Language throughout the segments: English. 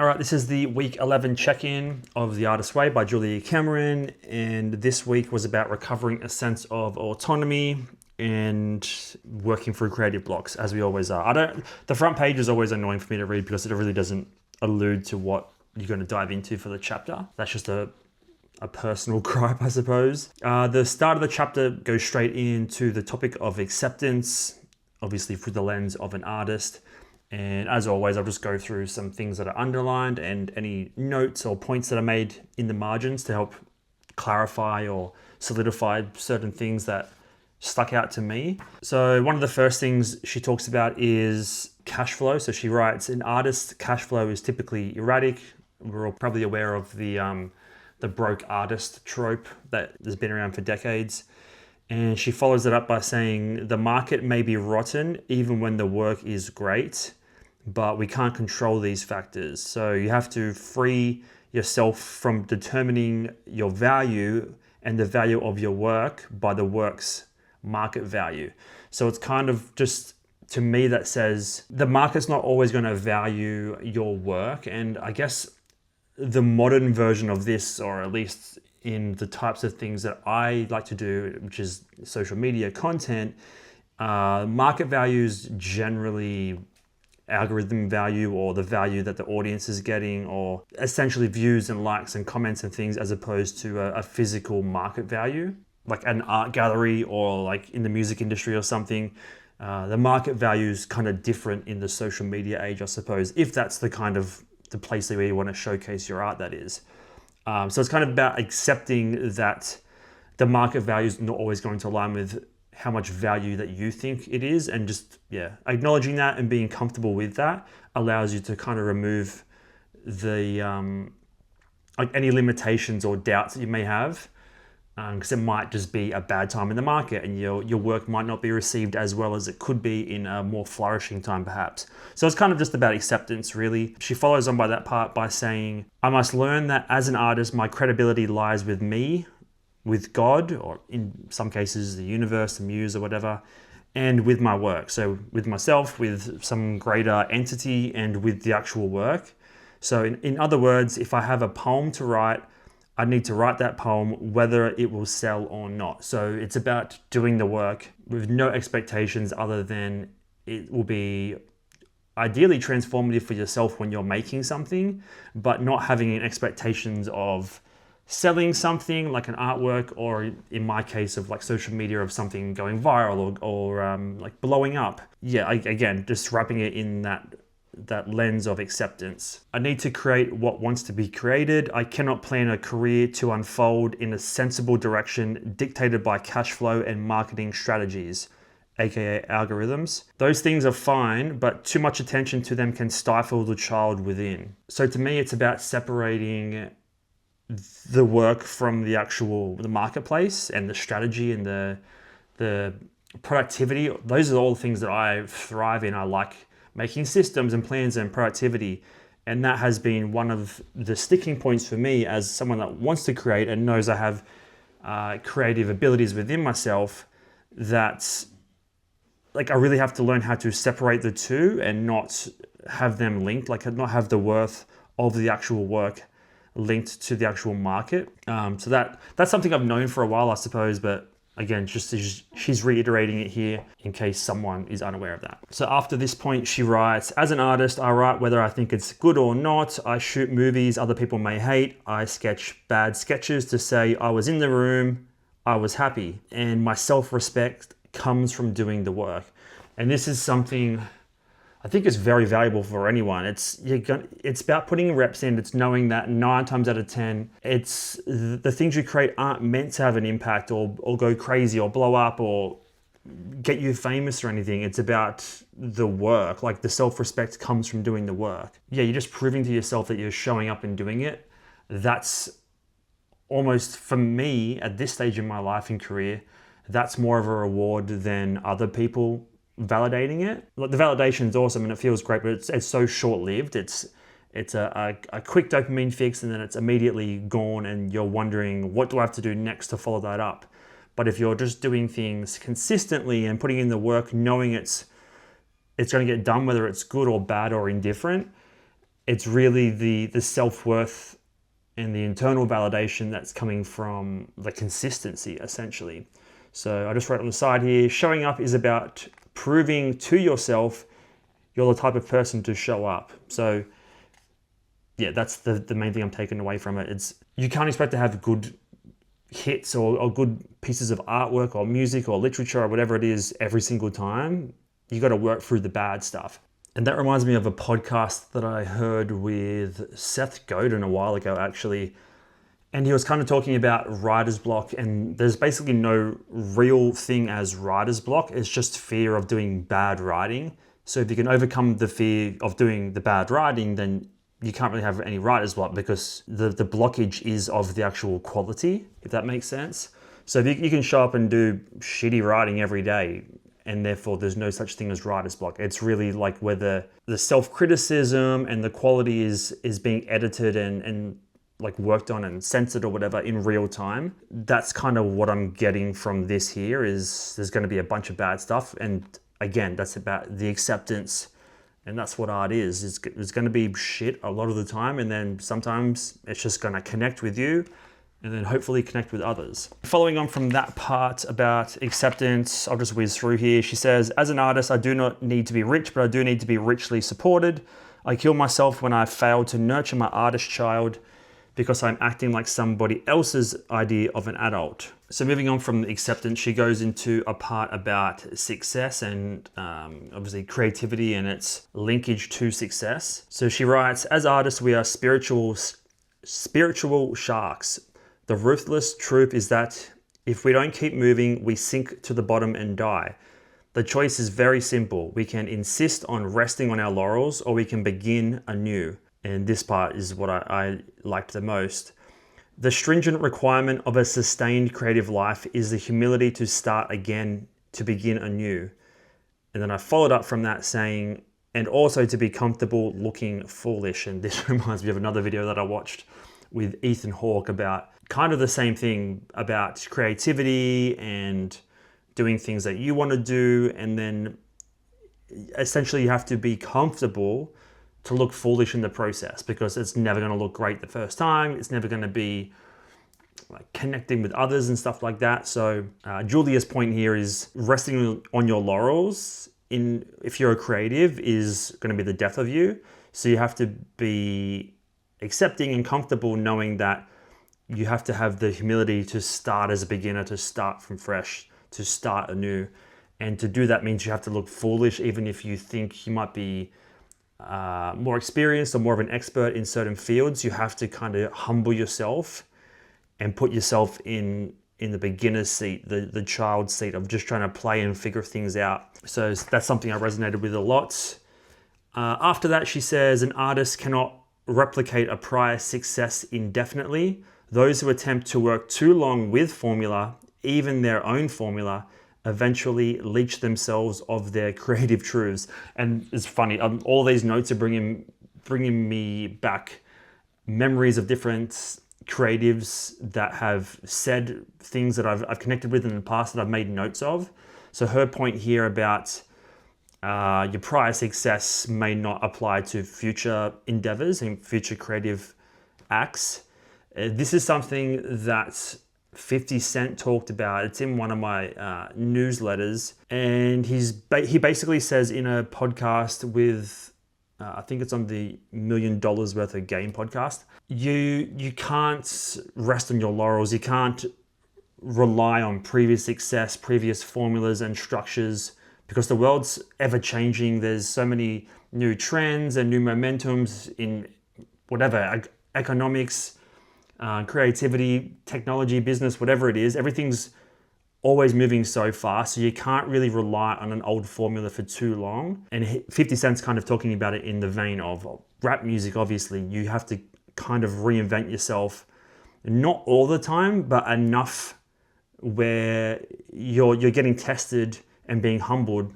All right, this is the week 11 check-in of The Artist Way by Julia Cameron, and this week was about recovering a sense of autonomy and working through creative blocks, as we always are. The front page is always annoying for me to read because it really doesn't allude to what you're going to dive into for the chapter. That's just a personal gripe, I suppose. The start of the chapter goes straight into the topic of acceptance, obviously through the lens of an artist. And as always, I'll just go through some things that are underlined and any notes or points that are made in the margins to help clarify or solidify certain things that stuck out to me. So one of the first things she talks about is cash flow. So she writes, an artist's cash flow is typically erratic. We're all probably aware of the broke artist trope that has been around for decades. And she follows it up by saying, the market may be rotten even when the work is great, but we can't control these factors. So you have to free yourself from determining your value and the value of your work by the work's market value. So it's kind of just, to me, that says the market's not always going to value your work. And I guess the modern version of this, or at least in the types of things that I like to do, which is social media content, market values generally algorithm value or the value that the audience is getting, or essentially views and likes and comments and things, as opposed to a physical market value, like an art gallery or like in the music industry or something. The market value is kind of different in the social media age, I suppose, if that's the kind of the place where you want to showcase your art, that is. So it's kind of about accepting that the market value is not always going to align with how much value that you think it is, and just acknowledging that and being comfortable with that allows you to kind of remove the like any limitations or doubts that you may have, because it might just be a bad time in the market and your work might not be received as well as it could be in a more flourishing time perhaps. So it's kind of just about acceptance, really. She follows on by that part by saying, I must learn that as an artist my credibility lies with me, with God, or in some cases the universe, the muse or whatever, and with my work. So with myself, with some greater entity, and with the actual work. So in other words, if I have a poem to write, I need to write that poem whether it will sell or not. So it's about doing the work with no expectations other than it will be ideally transformative for yourself when you're making something, but not having expectations of selling something like an artwork, or in my case of like social media, of something going viral or like blowing up. Again, just wrapping it in that lens of acceptance. I need to create what wants to be created. I cannot plan a career to unfold in a sensible direction dictated by cash flow and marketing strategies, aka algorithms. Those things are fine, but too much attention to them can stifle the child within. So to me, it's about separating the work from the marketplace and the strategy and the productivity. Those are all the things that I thrive in. I like making systems and plans and productivity. And that has been one of the sticking points for me as someone that wants to create and knows I have creative abilities within myself, that like I really have to learn how to separate the two and not have them linked, like not have the worth of the actual work linked to the actual market. So that's something I've known for a while, I suppose, but again, she's reiterating it here in case someone is unaware of that. So after this point, she writes, as an artist, I write whether I think it's good or not. I shoot movies other people may hate. I sketch bad sketches to say I was in the room, I was happy. And my self-respect comes from doing the work. And this is something I think is very valuable for anyone. It's about putting reps in. It's knowing that 9 times out of 10, it's the things you create aren't meant to have an impact or go crazy or blow up or get you famous or anything. It's about the work. Like the self-respect comes from doing the work. You're just proving to yourself that you're showing up and doing it. That's almost, for me, at this stage in my life and career, that's more of a reward than other people validating it. Like the validation is awesome and it feels great, but it's so short-lived. It's a quick dopamine fix and then it's immediately gone and you're wondering, what do I have to do next to follow that up? But if you're just doing things consistently and putting in the work, knowing it's going to get done, whether it's good or bad or indifferent, It's really the self-worth and the internal validation that's coming from the consistency, essentially. So I just wrote on the side here, showing up is about proving to yourself you're the type of person to show up. So yeah, that's the main thing I'm taking away from it. It's, you can't expect to have good hits or good pieces of artwork or music or literature or whatever it is every single time. You got to work through the bad stuff. And that reminds me of a podcast that I heard with Seth Godin a while ago, actually. And he was kind of talking about writer's block, and there's basically no real thing as writer's block. It's just fear of doing bad writing. So if you can overcome the fear of doing the bad writing, then you can't really have any writer's block, because the blockage is of the actual quality, if that makes sense. So if you can show up and do shitty writing every day, and therefore there's no such thing as writer's block. It's really like where the self-criticism and the quality is being edited and like worked on and censored or whatever in real time. That's kind of what I'm getting from this here, is there's going to be a bunch of bad stuff. And again, that's about the acceptance. And that's what art is. It's going to be shit a lot of the time. And then sometimes it's just going to connect with you, and then hopefully connect with others. Following on from that part about acceptance, I'll just whiz through here. She says, as an artist, I do not need to be rich, but I do need to be richly supported. I kill myself when I fail to nurture my artist child because I'm acting like somebody else's idea of an adult. So moving on from acceptance, she goes into a part about success and obviously creativity and its linkage to success. So she writes, as artists, we are spiritual sharks. The ruthless truth is that if we don't keep moving, we sink to the bottom and die. The choice is very simple. We can insist on resting on our laurels, or we can begin anew. And this part is what I liked the most. The stringent requirement of a sustained creative life is the humility to start again, to begin anew. And then I followed up from that saying, and also to be comfortable looking foolish. And this reminds me of another video that I watched with Ethan Hawke about kind of the same thing, about creativity and doing things that you want to do. And then essentially you have to be comfortable to look foolish in the process, because it's never going to look great the first time. It's never going to be like connecting with others and stuff like that. So Julia's point here is resting on your laurels if you're a creative is going to be the death of you. So you have to be accepting and comfortable knowing that you have to have the humility to start as a beginner, to start from fresh, to start anew. And to do that means you have to look foolish, even if you think you might be more experienced or more of an expert in certain fields. You have to kind of humble yourself and put yourself in the beginner's seat, the child's seat of just trying to play and figure things out. So that's something I resonated with a lot. After that, she says, an artist cannot replicate a prior success indefinitely. Those who attempt to work too long with formula, even their own formula, eventually leach themselves of their creative truths. And it's funny, all these notes are bringing me back memories of different creatives that have said things that I've connected with in the past that I've made notes of. So her point here about your prior success may not apply to future endeavors and future creative acts. This is something that 50 Cent talked about. It's in one of my newsletters, and he basically says in a podcast with I think it's on the $1 Million Worth of Game podcast, you can't rest on your laurels. You can't rely on previous success, previous formulas and structures, because the world's ever changing. There's so many new trends and new momentums in whatever, economics, creativity, technology, business, whatever it is. Everything's always moving so fast, so you can't really rely on an old formula for too long. And 50 Cent's kind of talking about it in the vein of rap music. Obviously, you have to kind of reinvent yourself, not all the time, but enough where you're getting tested and being humbled,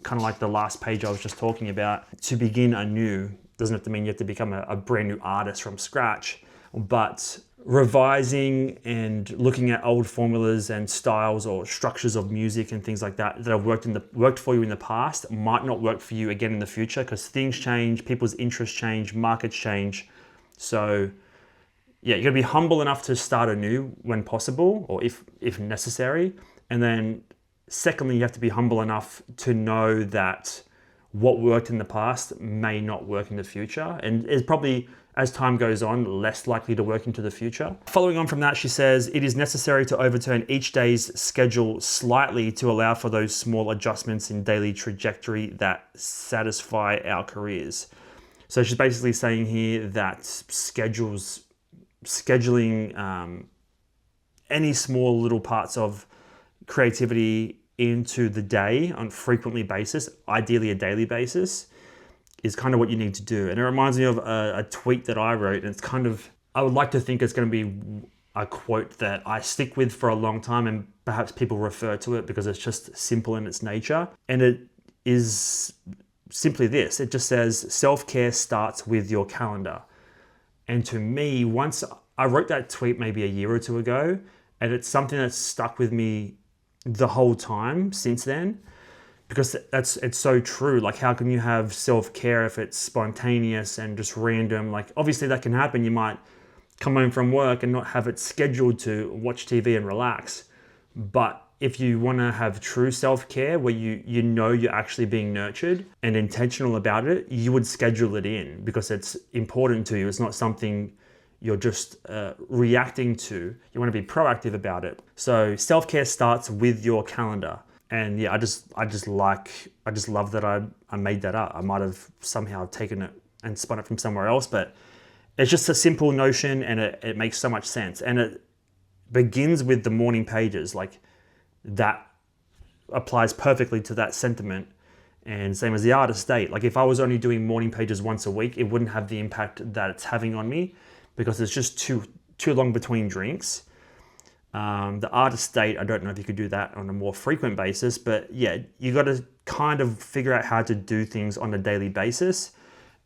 kind of like the last page I was just talking about. To begin anew doesn't have to mean you have to become a brand new artist from scratch, but revising and looking at old formulas and styles or structures of music and things like that have worked for you in the past might not work for you again in the future, because things change, people's interests change, markets change. So yeah, you got to be humble enough to start anew when possible, or if necessary. And then secondly, you have to be humble enough to know that what worked in the past may not work in the future, and is probably, as time goes on, less likely to work into the future. Following on from that, she says, it is necessary to overturn each day's schedule slightly to allow for those small adjustments in daily trajectory that satisfy our careers. So she's basically saying here that scheduling any small little parts of creativity into the day on a frequently basis, ideally a daily basis, is kind of what you need to do. And it reminds me of a tweet that I wrote, and it's kind of, I would like to think it's going to be a quote that I stick with for a long time, and perhaps people refer to it because it's just simple in its nature. And it is simply this. It just says, self-care starts with your calendar. And to me, once I wrote that tweet maybe a year or two ago, and it's something that's stuck with me the whole time since then, because it's so true. Like, how can you have self-care if it's spontaneous and just random? Like, obviously that can happen. You might come home from work and not have it scheduled to watch TV and relax. But if you want to have true self-care where you know you're actually being nurtured and intentional about it, you would schedule it in because it's important to you. It's not something you're just reacting to. You want to be proactive about it. So self-care starts with your calendar. And yeah, I just love that I made that up. I might have somehow taken it and spun it from somewhere else, but it's just a simple notion, and it makes so much sense. And it begins with the morning pages. Like, that applies perfectly to that sentiment. And same as the artist date. Like, if I was only doing morning pages once a week, it wouldn't have the impact that it's having on me, because it's just too long between drinks. The artist date, I don't know if you could do that on a more frequent basis, but yeah, you got to kind of figure out how to do things on a daily basis.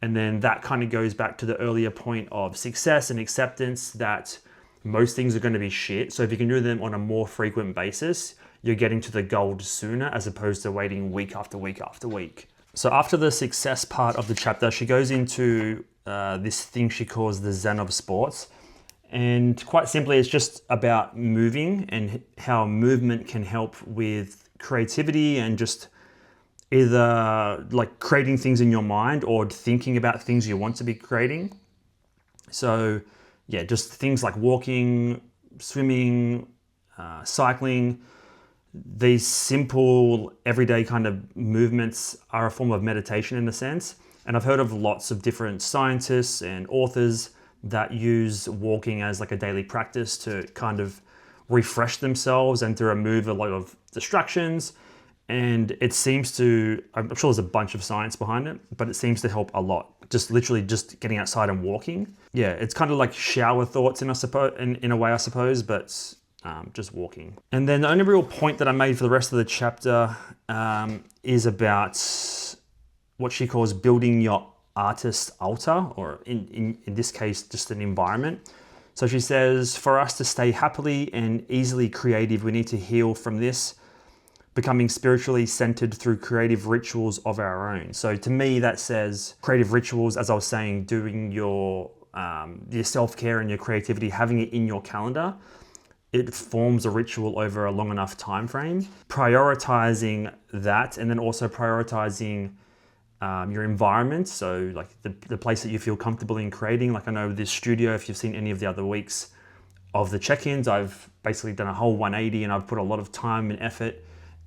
And then that kind of goes back to the earlier point of success and acceptance, that most things are going to be shit. So if you can do them on a more frequent basis, you're getting to the gold sooner, as opposed to waiting week after week after week. So after the success part of the chapter, she goes into this thing she calls the Zen of sports. And quite simply, it's just about moving and how movement can help with creativity and just either like creating things in your mind or thinking about things you want to be creating. So yeah, just things like walking, swimming, cycling. These simple everyday kind of movements are a form of meditation in a sense. And I've heard of lots of different scientists and authors that use walking as like a daily practice to kind of refresh themselves and to remove a lot of distractions. And it seems to, I'm sure there's a bunch of science behind it, but it seems to help a lot. Just literally just getting outside and walking. Yeah, it's kind of like shower thoughts in a way, I suppose, but just walking. And then the only real point that I made for the rest of the chapter is about what she calls building your artist altar, or in this case, just an environment. So she says, for us to stay happily and easily creative, we need to heal from this, becoming spiritually centered through creative rituals of our own. So to me, that says creative rituals, as I was saying, doing your self-care and your creativity, having it in your calendar. It forms a ritual over a long enough time frame. Prioritizing that, and then also prioritizing your environment. So like the place that you feel comfortable in creating. Like I know this studio, if you've seen any of the other weeks of the check-ins, I've basically done a whole 180, and I've put a lot of time and effort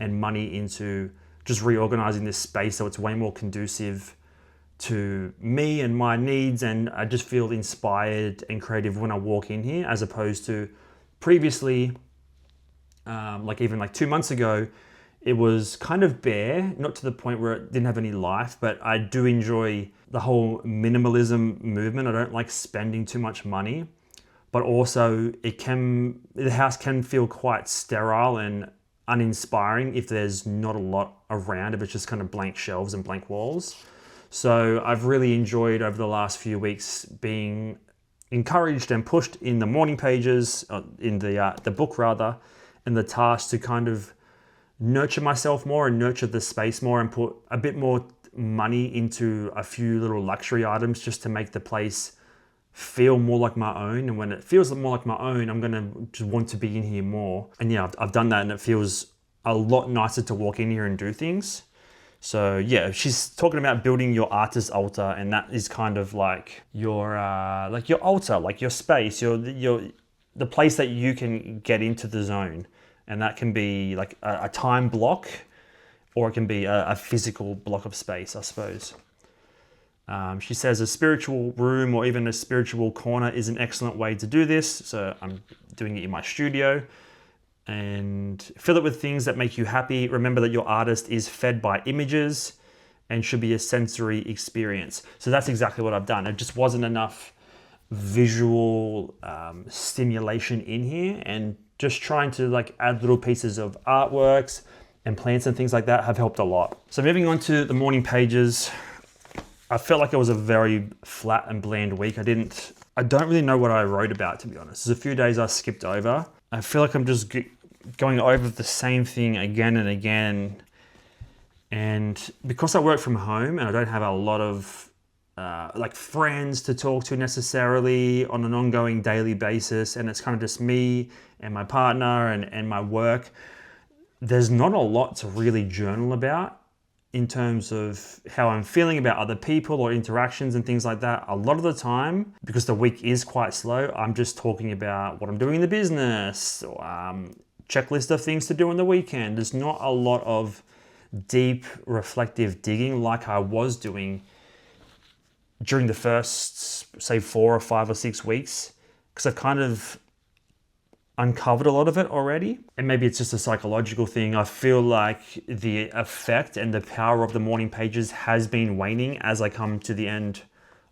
and money into just reorganizing this space so it's way more conducive to me and my needs, and I just feel inspired and creative when I walk in here, as opposed to previously, like even like 2 months ago, it was kind of bare, not to the point where it didn't have any life, but I do enjoy the whole minimalism movement. I don't like spending too much money, but also the house can feel quite sterile and uninspiring if there's not a lot around, if it's just kind of blank shelves and blank walls. So I've really enjoyed over the last few weeks being encouraged and pushed in the morning pages, in the book rather, and the task to kind of nurture myself more and nurture the space more and put a bit more money into a few little luxury items just to make the place feel more like my own. And when it feels more like my own, I'm gonna just want to be in here more. And yeah, I've done that, and it feels a lot nicer to walk in here and do things. So yeah, she's talking about building your artist altar, and that is kind of like your altar, like your space, the place that you can get into the zone. And that can be like a time block, or it can be a physical block of space, I suppose. She says a spiritual room or even a spiritual corner is an excellent way to do this. So I'm doing it in my studio. And fill it with things that make you happy. Remember that your artist is fed by images and should be a sensory experience. So that's exactly what I've done. It just wasn't enough visual stimulation in here, and just trying to like add little pieces of artworks and plants and things like that have helped a lot. So moving on to the morning pages, I felt like it was a very flat and bland week. I don't really know what I wrote about, to be honest. There's a few days I skipped over. I feel like I'm just going over the same thing again and again. And because I work from home and I don't have a lot of like friends to talk to necessarily on an ongoing daily basis, and it's kind of just me and my partner and my work, there's not a lot to really journal about in terms of how I'm feeling about other people or interactions and things like that. A lot of the time, because the week is quite slow, I'm just talking about what I'm doing in the business, or checklist of things to do on the weekend. There's not a lot of deep reflective digging like I was doing during the first, say, 4 or 5 or 6 weeks, because I've kind of uncovered a lot of it already. And maybe it's just a psychological thing. I feel like the effect and the power of the morning pages has been waning as I come to the end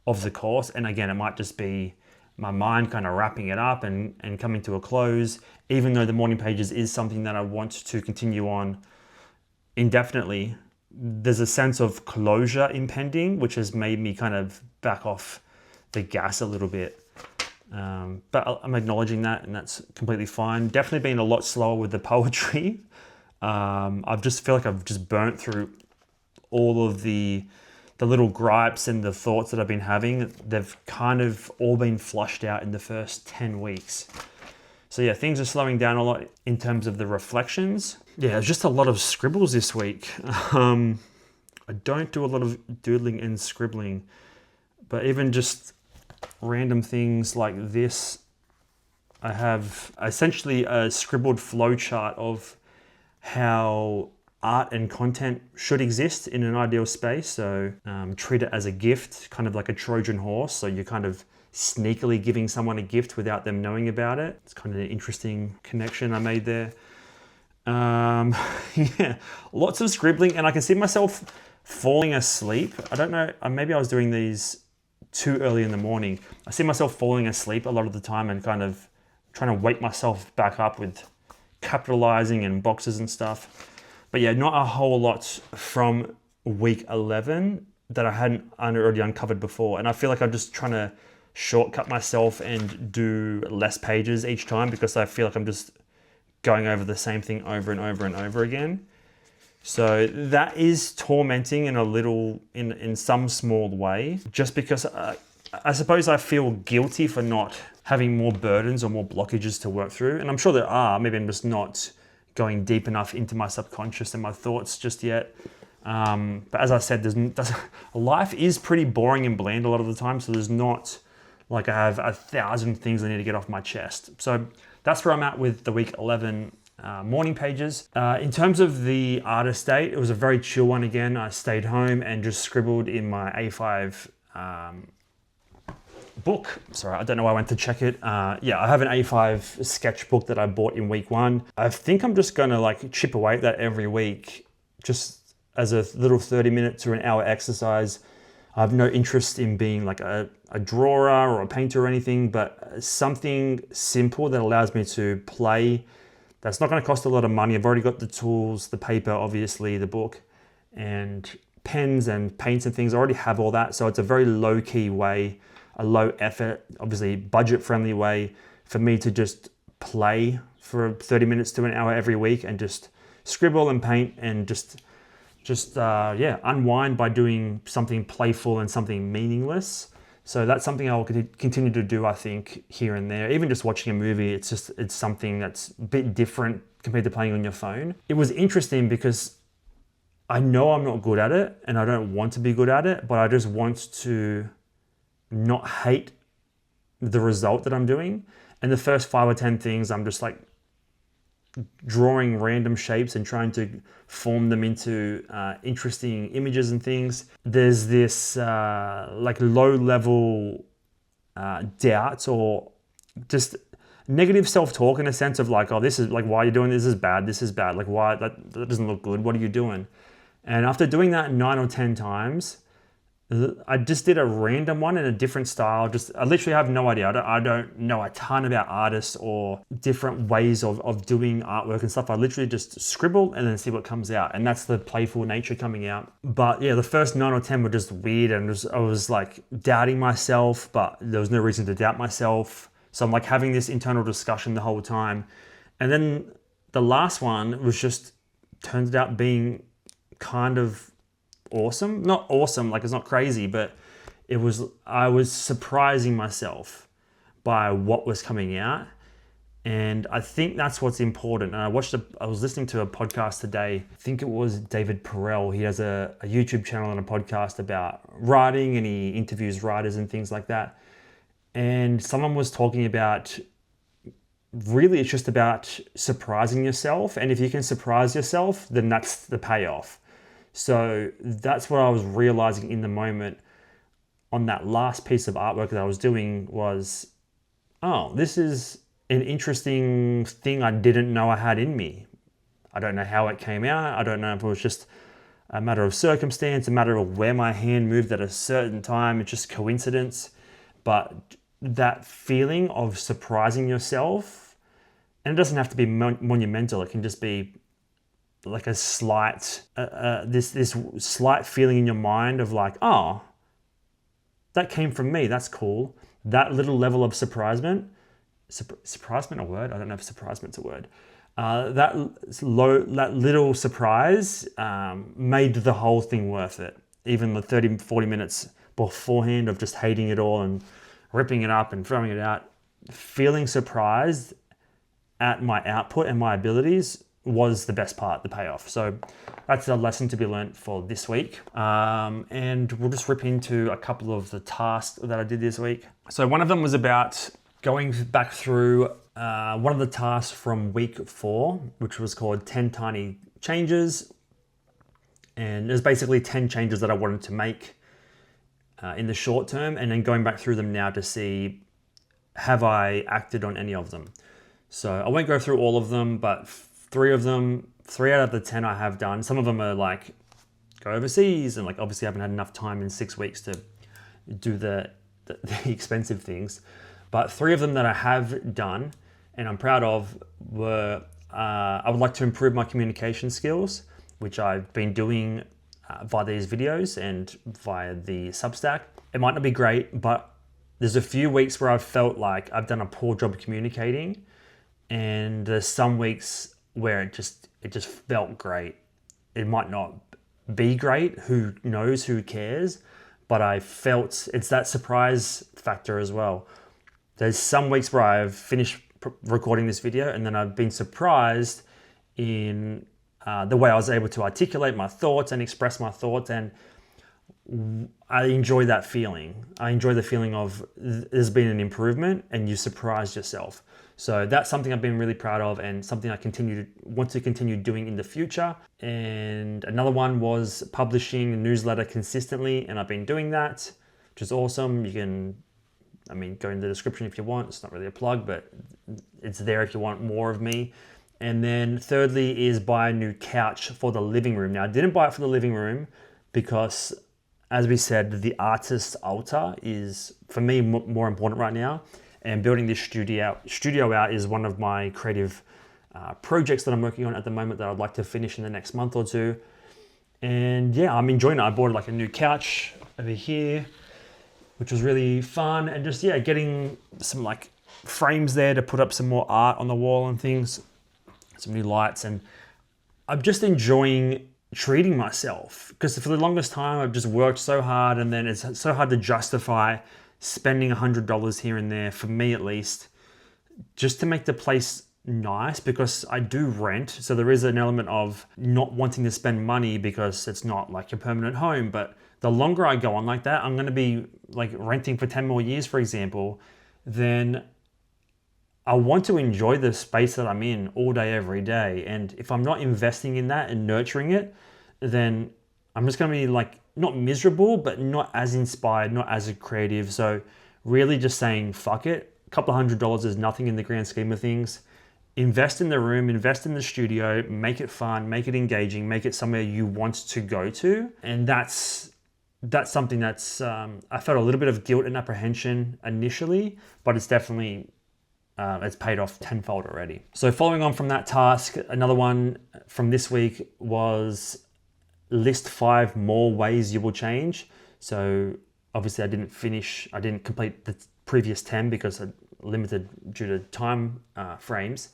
of the course. And again, it might just be my mind kind of wrapping it up and coming to a close, even though the morning pages is something that I want to continue on indefinitely. There's a sense of closure impending, which has made me kind of back off the gas a little bit. But I'm acknowledging that, and that's completely fine. Definitely been a lot slower with the poetry. I just feel like I've just burnt through all of the little gripes and the thoughts that I've been having. They've kind of all been flushed out in the first 10 weeks. So yeah, things are slowing down a lot in terms of the reflections. Yeah, it's just a lot of scribbles this week. I don't do a lot of doodling and scribbling, but even just random things like this, I have essentially a scribbled flowchart of how art and content should exist in an ideal space. So treat it as a gift, kind of like a Trojan horse. So you're kind of sneakily giving someone a gift without them knowing about it. It's kind of an interesting connection I made there. Yeah, lots of scribbling, and I can see myself falling asleep. I don't know, maybe I was doing these too early in the morning. I see myself falling asleep a lot of the time and kind of trying to wake myself back up with capitalizing and boxes and stuff. But yeah, not a whole lot from week 11 that I hadn't already uncovered before. And I feel like I'm just trying to shortcut myself and do less pages each time, because I feel like I'm just going over the same thing over and over and over again. So that is tormenting in some small way, just because I suppose I feel guilty for not having more burdens or more blockages to work through. And I'm sure there are, maybe I'm just not going deep enough into my subconscious and my thoughts just yet. But as I said, life is pretty boring and bland a lot of the time. So there's not like I have 1,000 things I need to get off my chest. So that's where I'm at with the week 11 morning pages. In terms of the artist date, it was a very chill one again. I stayed home and just scribbled in my A5 book. Sorry, I don't know why I went to check it. Yeah, I have an A5 sketchbook that I bought in week 1. I think I'm just gonna like chip away at that every week, just as a little 30-minute to an hour exercise. I have no interest in being like a drawer or a painter or anything, but something simple that allows me to play. That's not going to cost a lot of money. I've already got the tools, the paper, obviously, the book, and pens and paints and things. I already have all that. So it's a very low-key way a low effort, obviously budget friendly way for me to just play for 30 minutes to an hour every week and just scribble and paint and just unwind by doing something playful and something meaningless. So that's something I'll continue to do, I think, here and there. Even just watching a movie, it's something that's a bit different compared to playing on your phone. It was interesting because I know I'm not good at it and I don't want to be good at it, but I just want to not hate the result that I'm doing. And the first 5 or 10 things, I'm just like drawing random shapes and trying to form them into interesting images and things. There's this like low level doubt or just negative self-talk in a sense of like, oh, this is like, why are you doing this? This is bad. Like, why that doesn't look good. What are you doing? And after doing that 9 or 10 times, I just did a random one in a different style. I literally have no idea. I don't know a ton about artists or different ways of doing artwork and stuff. I literally just scribble and then see what comes out. And that's the playful nature coming out. But yeah, the first 9 or 10 were just weird. And I was like doubting myself, but there was no reason to doubt myself. So I'm like having this internal discussion the whole time. And then the last one was just turned out being kind of awesome. Not awesome, like it's not crazy, but I was surprising myself by what was coming out. And I think that's what's important. And I was listening to a podcast today. I think it was David Perel. He has a YouTube channel and a podcast about writing, and he interviews writers and things like that. And someone was talking about, really it's just about surprising yourself. And if you can surprise yourself, then that's the payoff. So that's what I was realizing in the moment on that last piece of artwork that I was doing was, oh, this is an interesting thing I didn't know I had in me. I don't know how it came out. I don't know if it was just a matter of circumstance, a matter of where my hand moved at a certain time. It's just coincidence. But that feeling of surprising yourself, and it doesn't have to be monumental. It can just be like a slight, this slight feeling in your mind of like, oh, that came from me. That's cool. That little level of surprisement a word? I don't know if surprisement's a word. That little surprise made the whole thing worth it. Even the 30, 40 minutes beforehand of just hating it all and ripping it up and throwing it out, feeling surprised at my output and my abilities was the best part, the payoff. So that's a lesson to be learned for this week. And we'll just rip into a couple of the tasks that I did this week. So one of them was about going back through one of the tasks from week 4, which was called 10 Tiny Changes. And there's basically 10 changes that I wanted to make in the short term, and then going back through them now to see, have I acted on any of them? So I won't go through all of them, but 3 out of the 10 I have done. Some of them are like go overseas, and like obviously I haven't had enough time in 6 weeks to do the expensive things. But 3 of them that I have done and I'm proud of were, I would like to improve my communication skills, which I've been doing via these videos and via the Substack. It might not be great, but there's a few weeks where I've felt like I've done a poor job communicating, and there's some weeks where it just felt great. It might not be great, who knows, who cares, but I felt it's that surprise factor as well. There's some weeks where I've finished recording this video and then I've been surprised in the way I was able to articulate my thoughts and express my thoughts, and I enjoy that feeling. I enjoy the feeling of there's been an improvement and you surprised yourself. So that's something I've been really proud of and something I want to continue doing in the future. And another one was publishing a newsletter consistently, and I've been doing that, which is awesome. You can, go in the description if you want. It's not really a plug, but it's there if you want more of me. And then thirdly is buy a new couch for the living room. Now, I didn't buy it for the living room because, as we said, the artist's altar is, for me, more important right now. And building this studio out is one of my creative projects that I'm working on at the moment that I'd like to finish in the next month or 2. And yeah, I'm enjoying it. I bought like a new couch over here. which was really fun. And just, yeah, getting some like frames there to put up some more art on the wall and things, some new lights. And I'm just enjoying treating myself, because for the longest time I've just worked so hard, and then it's so hard to justify spending $100 here and there, for me at least, just to make the place nice, because I do rent. So there is an element of not wanting to spend money because it's not like your permanent home. But the longer I go on like that, I'm going to be like renting for 10 more years, for example, then I want to enjoy the space that I'm in all day, every day. And if I'm not investing in that and nurturing it, then I'm just going to be like, not miserable, but not as inspired, not as creative. So really just saying, fuck it. A couple of $100 is nothing in the grand scheme of things. Invest in the room, invest in the studio, make it fun, make it engaging, make it somewhere you want to go to. And that's something that's, I felt a little bit of guilt and apprehension initially, but it's definitely, it's paid off tenfold already. So following on from that task, another one from this week was list 5 more ways you will change. So obviously I didn't complete the previous 10 because I limited due to time frames.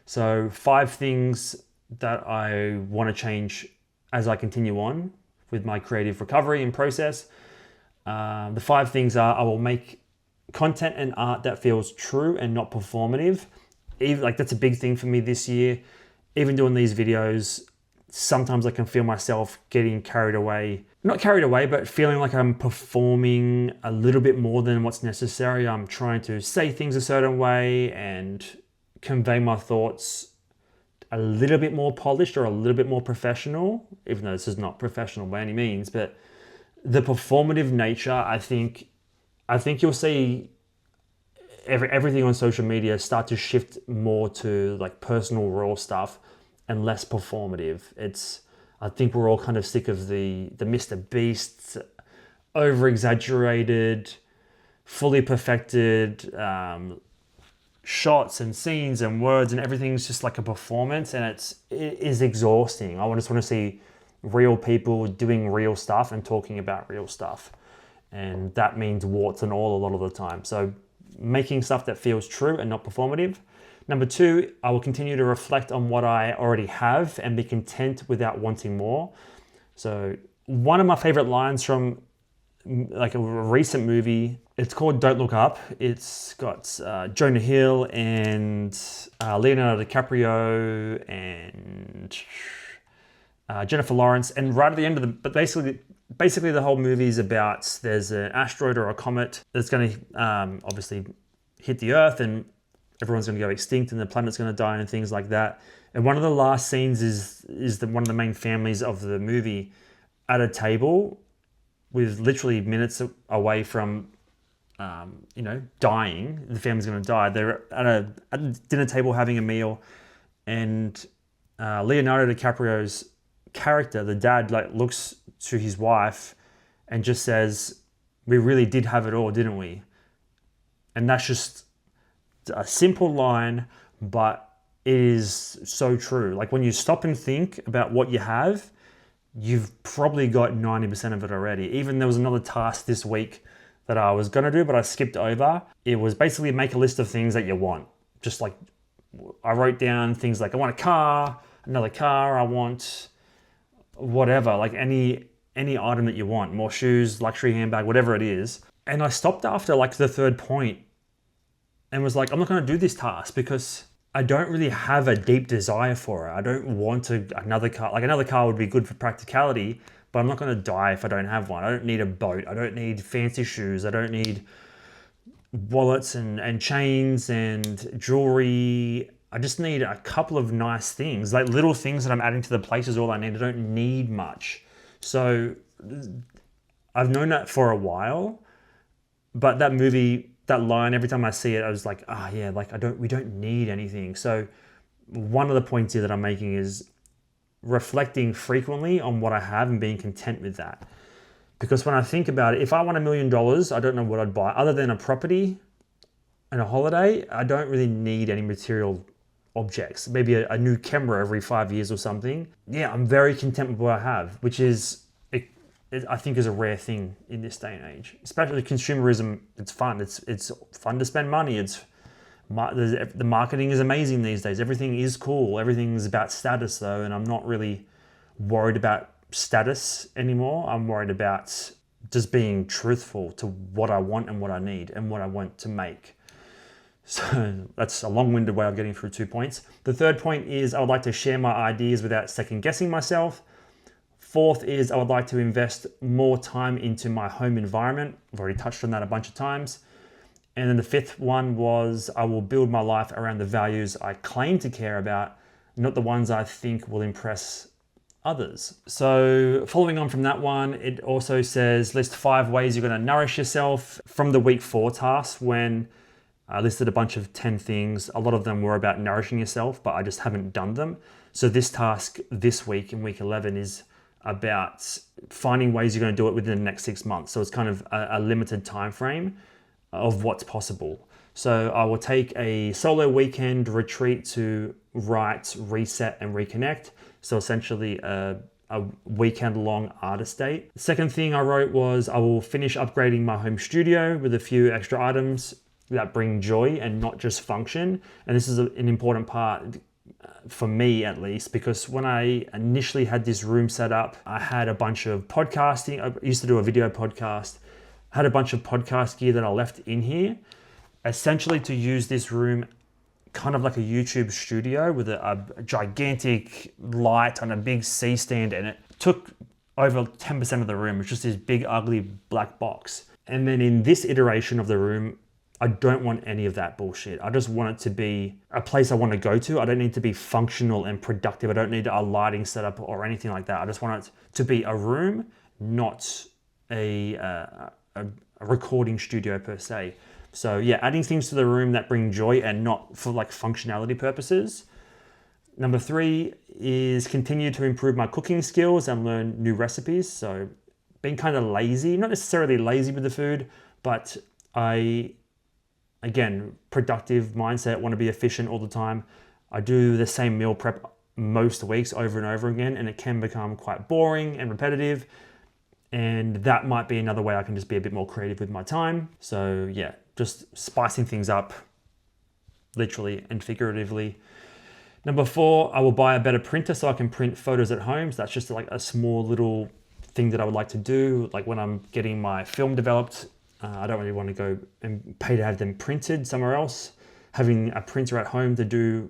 So 5 things that I want to change as I continue on with my creative recovery and process. The 5 things are: I will make content and art that feels true and not performative. Even like that's a big thing for me this year. Even doing these videos, sometimes I can feel myself getting carried away. Not carried away, but feeling like I'm performing a little bit more than what's necessary. I'm trying to say things a certain way and convey my thoughts a little bit more polished or a little bit more professional, even though this is not professional by any means. But the performative nature, I think you'll see everything on social media start to shift more to like personal raw stuff and less performative. I think we're all kind of sick of the Mr. Beast, over-exaggerated, fully perfected shots and scenes and words, and everything's just like a performance, and it is exhausting. I just want to see real people doing real stuff and talking about real stuff. And that means warts and all a lot of the time. So making stuff that feels true and not performative. Number 2, I will continue to reflect on what I already have and be content without wanting more. So one of my favorite lines from like a recent movie, it's called Don't Look Up. It's got Jonah Hill and Leonardo DiCaprio and Jennifer Lawrence. And right at the end of but basically the whole movie is about, there's an asteroid or a comet that's going to obviously hit the Earth, and everyone's going to go extinct and the planet's going to die and things like that. And one of the last scenes is one of the main families of the movie at a table with literally minutes away from, dying. The family's going to die. They're at a dinner table having a meal, and Leonardo DiCaprio's character, the dad, like looks to his wife and just says, "We really did have it all, didn't we?" And that's just a simple line, but it is so true. Like when you stop and think about what you have, you've probably got 90% of it already. Even there was another task this week that I was gonna do, but I skipped over. It was basically make a list of things that you want. Just like I wrote down things like I want a car, another car, I want whatever, like any item that you want, more shoes, luxury handbag, whatever it is. And I stopped after like the 3rd point and was like, I'm not going to do this task because I don't really have a deep desire for it. I don't want another car. Like another car would be good for practicality, but I'm not going to die if I don't have one. I don't need a boat. I don't need fancy shoes. I don't need wallets and chains and jewelry. I just need a couple of nice things, like little things that I'm adding to the place is all I need. I don't need much. So I've known that for a while, but that movie, that line, every time I see it, I was like, we don't need anything. So one of the points here that I'm making is reflecting frequently on what I have and being content with that. Because when I think about it, if I won $1 million, I don't know what I'd buy other than a property and a holiday. I don't really need any material objects, maybe a new camera every 5 years or something. Yeah, I'm very content with what I have, which is I think is a rare thing in this day and age. Especially consumerism, it's fun. It's fun to spend money. The marketing is amazing these days. Everything is cool. Everything's about status though, and I'm not really worried about status anymore. I'm worried about just being truthful to what I want and what I need and what I want to make. So that's a long-winded way of getting through 2 points. The third point is I would like to share my ideas without second guessing myself. Fourth is I would like to invest more time into my home environment. I've already touched on that a bunch of times. And then the fifth one was I will build my life around the values I claim to care about, not the ones I think will impress others. So following on from that one, it also says list 5 ways you're going to nourish yourself. From the week 4 task, when I listed a bunch of 10 things, a lot of them were about nourishing yourself, but I just haven't done them. So this task this week in week 11 is about finding ways you're going to do it within the next 6 months. So it's kind of a limited time frame of what's possible. So I will take a solo weekend retreat to write, reset, and reconnect. So essentially a weekend-long artist date. The second thing I wrote was I will finish upgrading my home studio with a few extra items that bring joy and not just function. And this is an important part for me at least, because when I initially had this room set up, I had a bunch of podcasting. I used to do a video podcast, had a bunch of podcast gear that I left in here, essentially to use this room kind of like a YouTube studio with a gigantic light on a big C stand, and it took over 10% of the room. It's just this big ugly black box. And then in this iteration of the room, I don't want any of that bullshit. I just want it to be a place I want to go to. I don't need to be functional and productive. I don't need a lighting setup or anything like that. I just want it to be a room, not a recording studio per se. So yeah, adding things to the room that bring joy and not for like functionality purposes. Number 3 is continue to improve my cooking skills and learn new recipes. So being kind of lazy, not necessarily lazy with the food, but again, productive mindset, want to be efficient all the time. I do the same meal prep most weeks over and over again, and it can become quite boring and repetitive. And that might be another way I can just be a bit more creative with my time. So yeah, just spicing things up, literally and figuratively. Number 4, I will buy a better printer so I can print photos at home. So that's just like a small little thing that I would like to do. Like when I'm getting my film developed, I don't really want to go and pay to have them printed somewhere else. Having a printer at home to do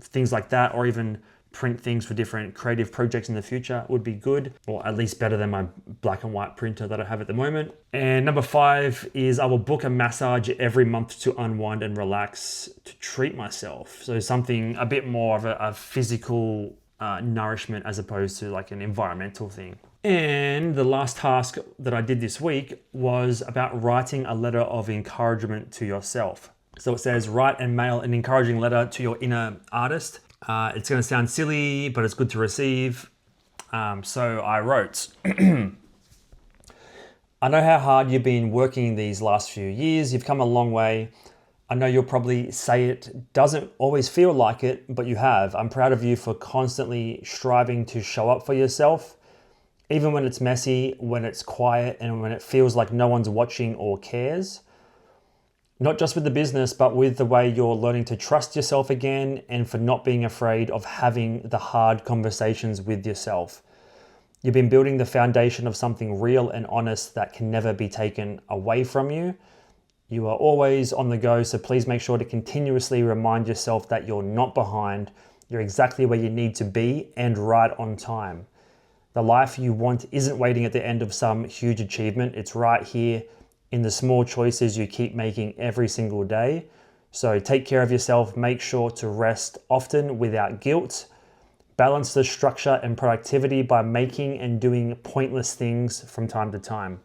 things like that, or even print things for different creative projects in the future would be good, or at least better than my black and white printer that I have at the moment. And number 5 is I will book a massage every month to unwind and relax, to treat myself. So something a bit more of a physical nourishment as opposed to like an environmental thing. And the last task that I did this week was about writing a letter of encouragement to yourself. So it says, write and mail an encouraging letter to your inner artist. It's going to sound silly, but it's good to receive. So I wrote, I know how hard you've been working these last few years. You've come a long way. I know you'll probably say it doesn't always feel like it, but you have. I'm proud of you for constantly striving to show up for yourself, even when it's messy, when it's quiet, and when it feels like no one's watching or cares. Not just with the business, but with the way you're learning to trust yourself again, and for not being afraid of having the hard conversations with yourself. You've been building the foundation of something real and honest that can never be taken away from you. You are always on the go, so please make sure to continuously remind yourself that you're not behind. You're exactly where you need to be and right on time. The life you want isn't waiting at the end of some huge achievement. It's right here in the small choices you keep making every single day. So take care of yourself. Make sure to rest often without guilt. Balance the structure and productivity by making and doing pointless things from time to time.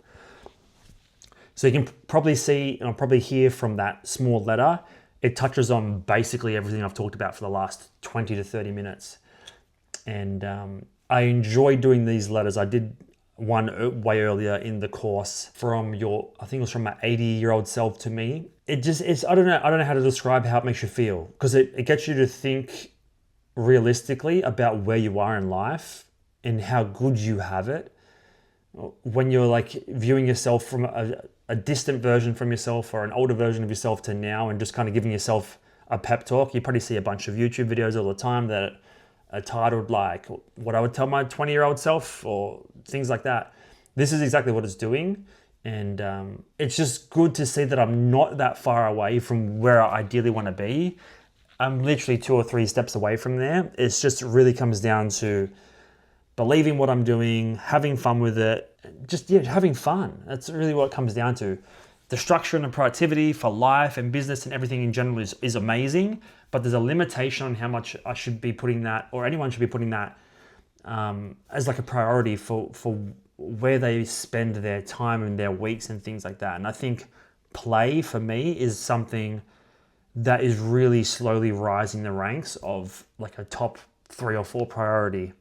So you can probably see, and I'll probably hear from that small letter, it touches on basically everything I've talked about for the last 20 to 30 minutes. And I enjoy doing these letters. I did one way earlier in the course from I think it was from my 80-year-old self to me. I don't know how to describe how it makes you feel, because it gets you to think realistically about where you are in life and how good you have it. when you're like viewing yourself from a distant version from yourself or an older version of yourself to now, and just kind of giving yourself a pep talk. You probably see a bunch of YouTube videos all the time that are titled like what I would tell my 20-year-old self or things like that. This is exactly what it's doing. And it's just good to see that I'm not that far away from where I ideally want to be. I'm literally 2 or 3 steps away from there. It's just really comes down to believing what I'm doing, having fun with it, just having fun. That's really what it comes down to. The structure and the productivity for life and business and everything in general is amazing, but there's a limitation on how much I should be putting that, or anyone should be putting that as like a priority for where they spend their time and their weeks and things like that. And I think play for me is something that is really slowly rising the ranks of like a top 3 or 4 priority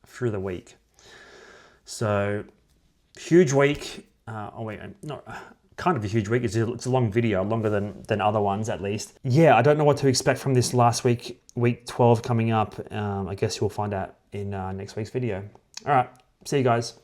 through the week. So huge week. Kind of a huge week. It's a long video, longer than other ones at least. Yeah, I don't know what to expect from this last week, week 12 coming up. I guess you'll find out in next week's video. All right, see you guys.